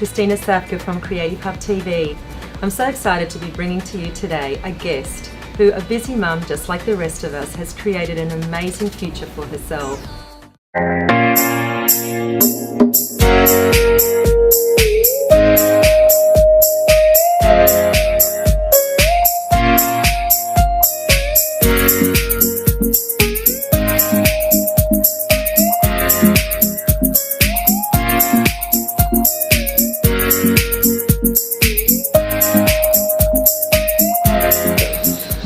Christina Safka from Chtv. I'm so excited to be bringing to you today a guest who, a busy mum just like the rest of us, has created an amazing future for herself.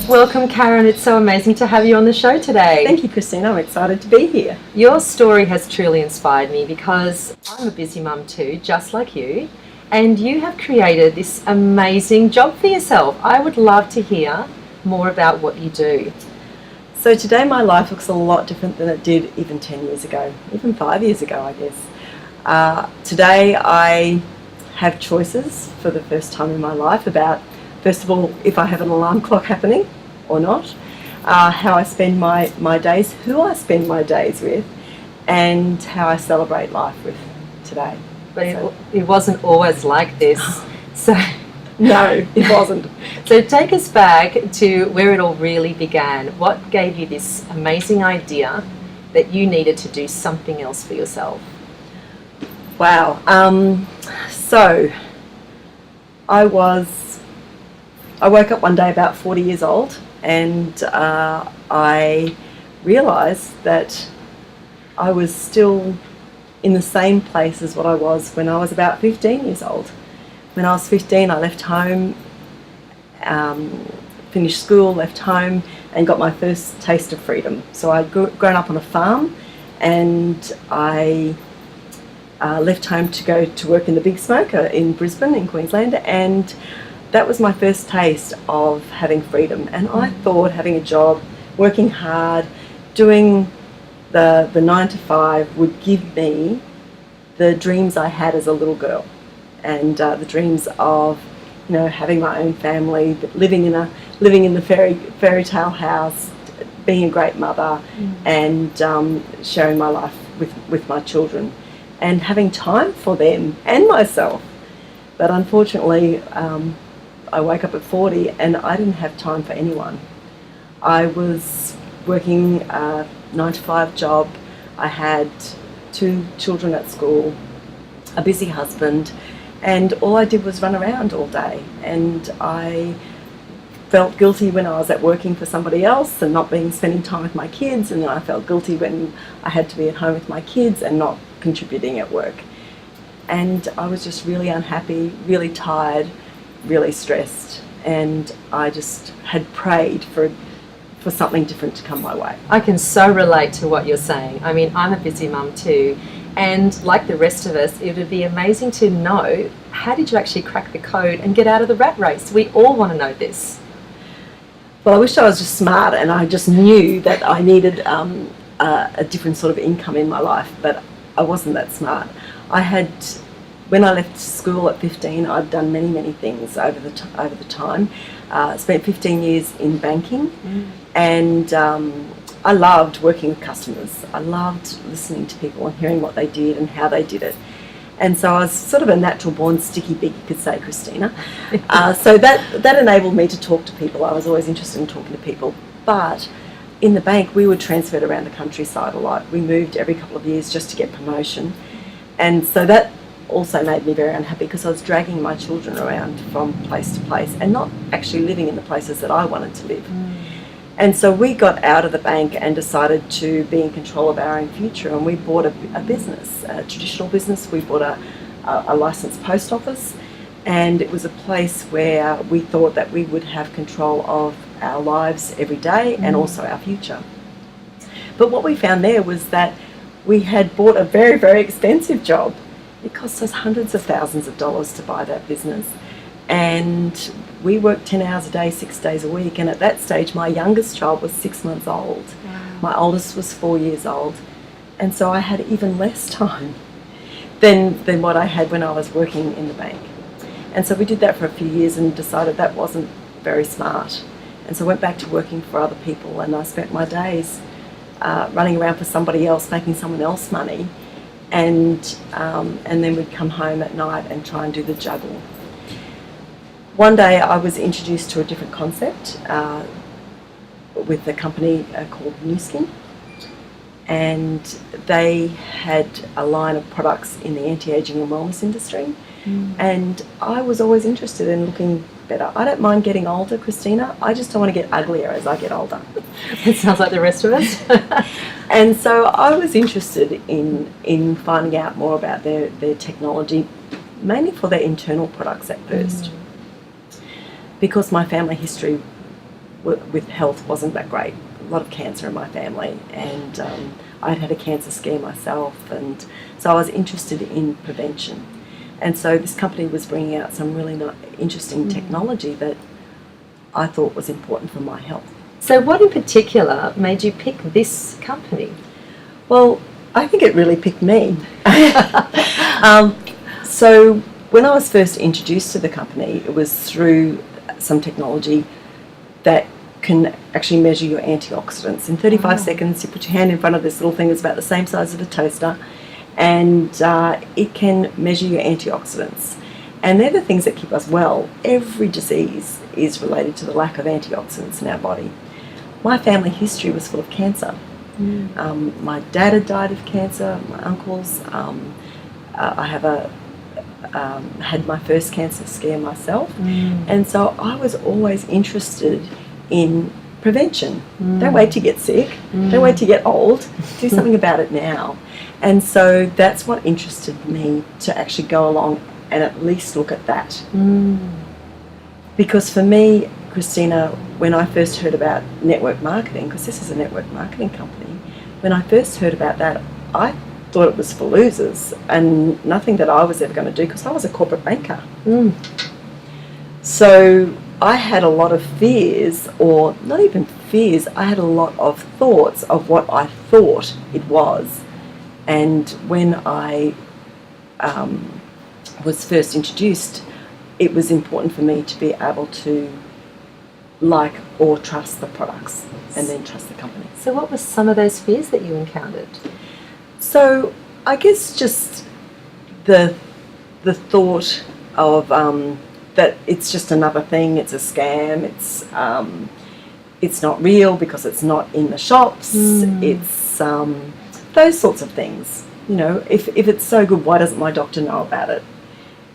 Welcome, Karen. It's so amazing to have you on the show today. Thank you, Christina. I'm excited to be here. Your story has truly inspired me because I'm a busy mum too, just like you, and you have created this amazing job for yourself. I would love to hear more about what you do. So today my life looks a lot different than it did even 10 years ago, even 5 years ago, I guess. Today I have choices for the first time in my life about, first of all, if I have an alarm clock happening or not, how I spend my days, who I spend my days with, and how I celebrate life with today. But it wasn't always like this. So no, it wasn't. So take us back to where it all really began. What gave you this amazing idea that you needed to do something else for yourself? Wow. So I woke up one day about 40 years old, and I realised that I was still in the same place as what I was when I was about 15 years old. When I was 15, I left home, finished school, left home, and got my first taste of freedom. So I'd grown up on a farm, and I left home to go to work in the Big Smoke in Brisbane, in Queensland, and that was my first taste of having freedom. And I thought having a job, working hard, doing the 9 to 5 would give me the dreams I had as a little girl, and the dreams of, having my own family, living in the fairy tale house, being a great mother, and sharing my life with my children, and having time for them and myself. But unfortunately, I woke up at 40 and I didn't have time for anyone. I was working a 9 to 5 job. I had 2 children at school, a busy husband, and all I did was run around all day. And I felt guilty when I was at working for somebody else and not spending time with my kids, and I felt guilty when I had to be at home with my kids and not contributing at work. And I was just really unhappy, really tired, really stressed, and I just had prayed for something different to come my way. I can so relate to what you're saying. I mean, I'm a busy mum too, and like the rest of us, it would be amazing to know, how did you actually crack the code and get out of the rat race? We all want to know this. Well, I wish I was just smart and I just knew that I needed a different sort of income in my life, but I wasn't that smart. When I left school at 15, I'd done many things over the time. Spent 15 years in banking, and I loved working with customers. I loved listening to people and hearing what they did and how they did it. And so I was sort of a natural born sticky pig, you could say, Christina. So that enabled me to talk to people. I was always interested in talking to people. But in the bank, we were transferred around the countryside a lot. We moved every couple of years just to get promotion. And so that also made me very unhappy, because I was dragging my children around from place to place and not actually living in the places that I wanted to live. And so we got out of the bank and decided to be in control of our own future, and we bought a business, a traditional business. We bought a licensed post office, and it was a place where we thought that we would have control of our lives every day and also our future. But what we found there was that we had bought a very expensive job. It cost us hundreds of thousands of dollars to buy that business, and we worked 10 hours a day, 6 days a week. And at that stage, my youngest child was 6 months old. Wow. My oldest was 4 years old, and so I had even less time than what I had when I was working in the bank. And so we did that for a few years and decided that wasn't very smart. And so I went back to working for other people, and I spent my days running around for somebody else, making someone else money, and then we'd come home at night and try and do the juggle. One day I was introduced to a different concept with a company called New Skin, and they had a line of products in the anti-aging and wellness industry, and I was always interested in looking better. I don't mind getting older, Christina, I just don't want to get uglier as I get older. It sounds like the rest of us. And so I was interested in finding out more about their technology, mainly for their internal products at first, because my family history with health wasn't that great. A lot of cancer in my family, and I'd had a cancer scare myself, and so I was interested in prevention. And so this company was bringing out some really interesting technology that I thought was important for my health. So what in particular made you pick this company? Well, I think it really picked me. So when I was first introduced to the company, it was through some technology that can actually measure your antioxidants. In 35 seconds, you put your hand in front of this little thing that's about the same size as a toaster, and it can measure your antioxidants. And they're the things that keep us well. Every disease is related to the lack of antioxidants in our body. My family history was full of cancer. My dad had died of cancer, my uncles. I have had my first cancer scare myself. And so I was always interested in prevention. Don't wait to get sick. Don't wait to get old. Do something about it now. And so that's what interested me to actually go along and at least look at that. Because for me, Christina, when I first heard about network marketing, because this is a network marketing company, when I first heard about that, I thought it was for losers and nothing that I was ever going to do, because I was a corporate banker. So I had a lot of fears, or not even fears, I had a lot of thoughts of what I thought it was. And when I was first introduced, it was important for me to be able to like or trust the products and then trust the company. So what were some of those fears that you encountered? So I guess just the thought of that it's just another thing, it's a scam, it's not real because it's not in the shops, it's those sorts of things. You know, if it's so good, why doesn't my doctor know about it?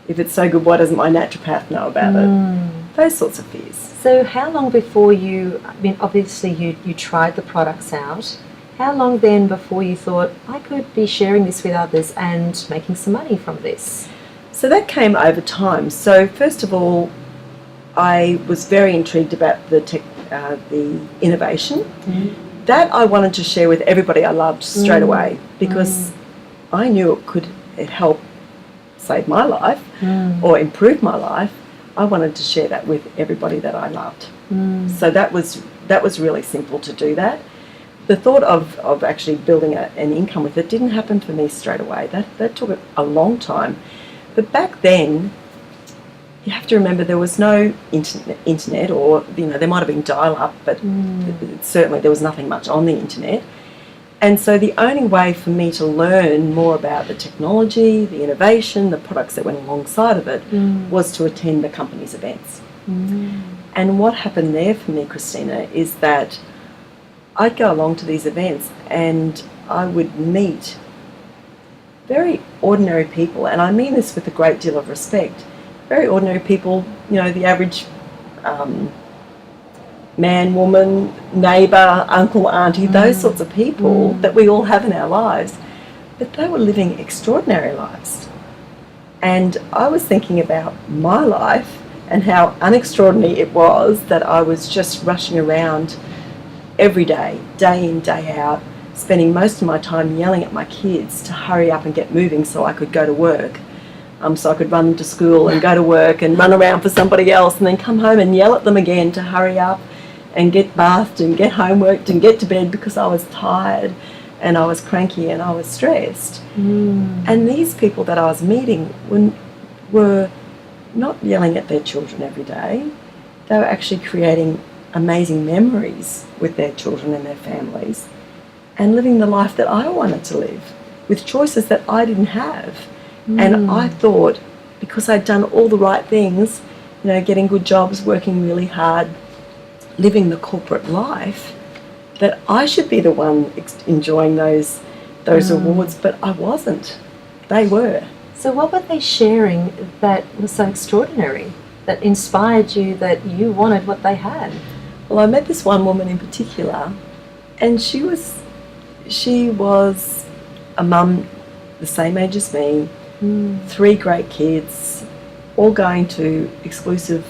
If it's so good, why doesn't my naturopath know about it? Those sorts of fears. So how long before you, I mean, obviously you tried the products out, how long then before you thought, I could be sharing this with others and making some money from this? So that came over time. So first of all, I was very intrigued about the innovation. That I wanted to share with everybody I loved straight away, because I knew it could help save my life or improve my life. I wanted to share that with everybody that I loved. So that was really simple to do that. The thought of actually building an income with it didn't happen for me straight away. That took a long time. But back then, you have to remember there was no internet, or there might have been dial-up, but certainly there was nothing much on the internet. And so the only way for me to learn more about the technology, the innovation, the products that went alongside of it was to attend the company's events. And what happened there for me, Christina, is that I'd go along to these events and I would meet very ordinary people, and I mean this with a great deal of respect. Very ordinary people, the average man, woman, neighbour, uncle, auntie, those sorts of people that we all have in our lives. But they were living extraordinary lives. And I was thinking about my life and how unextraordinary it was that I was just rushing around every day, day in, day out, spending most of my time yelling at my kids to hurry up and get moving so I could go to work. So I could run to school and go to work and run around for somebody else, and then come home and yell at them again to hurry up and get bathed and get homeworked and get to bed because I was tired and I was cranky and I was stressed. And these people that I was meeting were not yelling at their children every day. They were actually creating amazing memories with their children and their families and living the life that I wanted to live. with choices that I didn't have. And I thought, because I'd done all the right things, getting good jobs, working really hard, living the corporate life, that I should be the one enjoying those awards, but I wasn't. They were. So what were they sharing that was so extraordinary, that inspired you, that you wanted what they had? Well, I met this one woman in particular, and she was a mum the same age as me, 3 great kids, all going to exclusive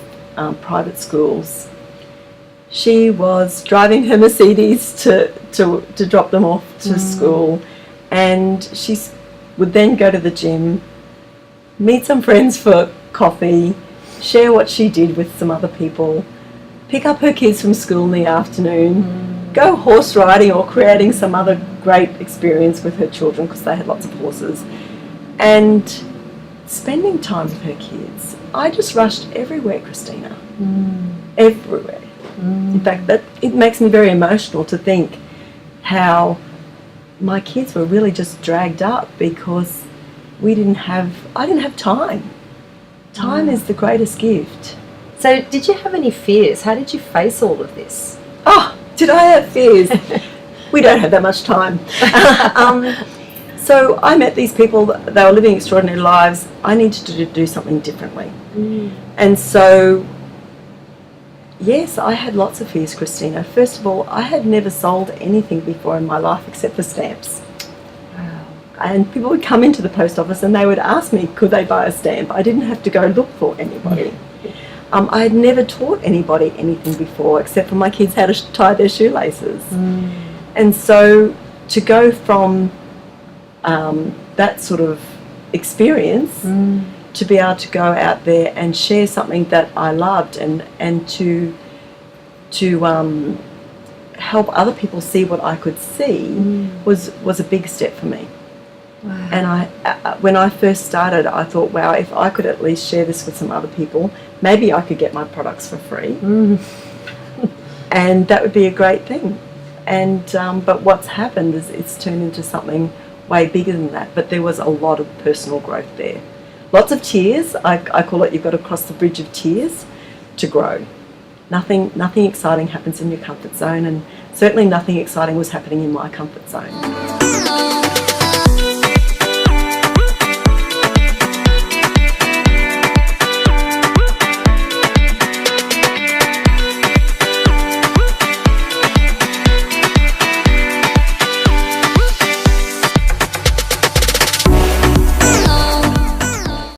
private schools. She was driving her Mercedes to drop them off to school, and she would then go to the gym, meet some friends for coffee, share what she did with some other people, pick up her kids from school in the afternoon, go horse riding or creating some other great experience with her children because they had lots of horses, and spending time with her kids. I just rushed everywhere, Christina. Everywhere. In fact, it makes me very emotional to think how my kids were really just dragged up because I didn't have time. Time is the greatest gift. So did you have any fears? How did you face all of this? Oh, did I have fears? We don't have that much time. So I met these people, they were living extraordinary lives. I needed to do something differently. And so, yes, I had lots of fears, Christina. First of all, I had never sold anything before in my life except for stamps. Wow. And people would come into the post office and they would ask me, could they buy a stamp? I didn't have to go look for anybody. I had never taught anybody anything before except for my kids how to tie their shoelaces. And so to go from that sort of experience to be able to go out there and share something that I loved and to help other people see what I could see was a big step for me. Wow. And when I first started, I thought, wow, if I could at least share this with some other people, maybe I could get my products for free. And that would be a great thing. And but what's happened is it's turned into something way bigger than that. But there was a lot of personal growth there. Lots of tears. I call it, you've got to cross the bridge of tears to grow. Nothing exciting happens in your comfort zone, and certainly nothing exciting was happening in my comfort zone.